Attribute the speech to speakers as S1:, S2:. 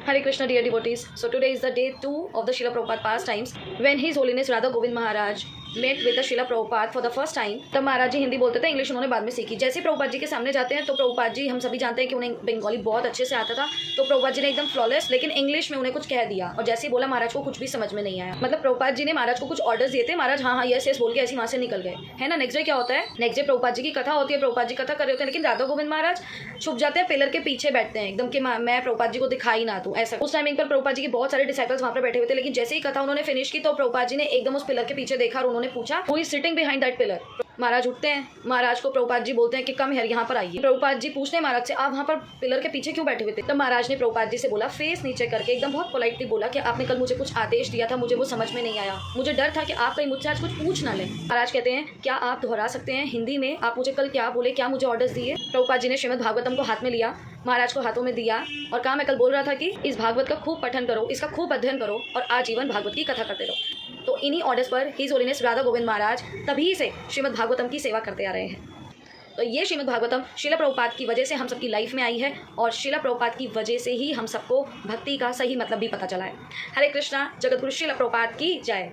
S1: Hare Krishna, dear devotees. So today is the day 2 of the Srila Prabhupada pastimes when His Holiness Radha Govind Maharaj met with the Srila Prabhupada for the first time. तब महाराज जी हिंदी बोलते थे, English उन्होंने बाद में सीखी। जैसे प्रभुपाद जी के सामने जाते हैं तो प्रभुपाद जी, हम सभी जानते हैं कि उन्हें बंगाली बहुत अच्छे से आता था, तो प्रभुपाद जी ने एकदम फ्लॉलेस लेकिन इंग्लिश में उन्हें कुछ कह दिया और जैसे ही बोला महाराज को कुछ भी समझ में नहीं आया। मतलब प्रभुपाद जी ने महाराज को कुछ ऑर्डर्स दिए थे, महाराज हाँ हाँ यस यस बोल के ऐसे वहाँ से निकल गए, है ना। नेक्स्ट डे क्या होता है, नेक्स्ट डे प्रभुपाद जी की कथा होती है, प्रभुपाद जी कथा कर रहे होते हैं लेकिन राधा गोविंद महाराज छुप जाते हैं, पिलर के पीछे बैठते हैं एकदम कि मैं प्रभुपाद जी को दिखाई ना दूं ऐसा। उस टाइमिंग पर प्रभुपाद जी के बहुत सारे डिसाइपल्स वहाँ पर बैठे हुए थे, लेकिन जैसे ही कथा उन्होंने फिनिश की तो प्रभुपाद जी ने एकदम उस पिलर के पीछे देखा और उन्होंने पूछा who is sitting behind that pillar. Maharaj उठते हैं, महाराज को प्रभुपाद जी बोलते हैं कि कम हेयर यहाँ पर आइए। प्रभुपाद जी पूछते हैं महाराज से, आप वहाँ पर पिलर के पीछे क्यों बैठे हुए थे। तब महाराज ने प्रभुपाद जी से बोला, फेस नीचे करके एकदम बहुत पोलाइटली बोला कि आपने कल मुझे कुछ आदेश दिया था, मुझे वो समझ में नहीं आया, मुझे डर था कि आप कहीं मुझसे आज कुछ पूछ ना लें। महाराज कहते हैं, क्या आप दोहरा सकते हैं हिंदी में, आप मुझे कल क्या बोले, क्या मुझे ऑर्डर्स दिए। प्रभुपाद जी ने श्रीमद् भागवतम को हाथ में लिया, महाराज को हाथों में दिया और कहा, मैं कल बोल रहा था कि इस भागवत का खूब पठन करो, इसका खूब अध्ययन करो और आजीवन भागवत की कथा करते रहो। तो इन्हीं ऑर्डर्स पर हिज होलीनेस राधा गोविंद महाराज तभी से श्रीमद् भागवतम की सेवा करते आ रहे हैं। तो ये श्रीमद् भागवतम श्रील प्रभुपाद की वजह से हम सबकी लाइफ में आई है और श्रील प्रभुपाद की वजह से ही हम सबको भक्ति का सही मतलब भी पता चला है। हरे कृष्णा, जगतगुरु श्रील प्रभुपाद की जय।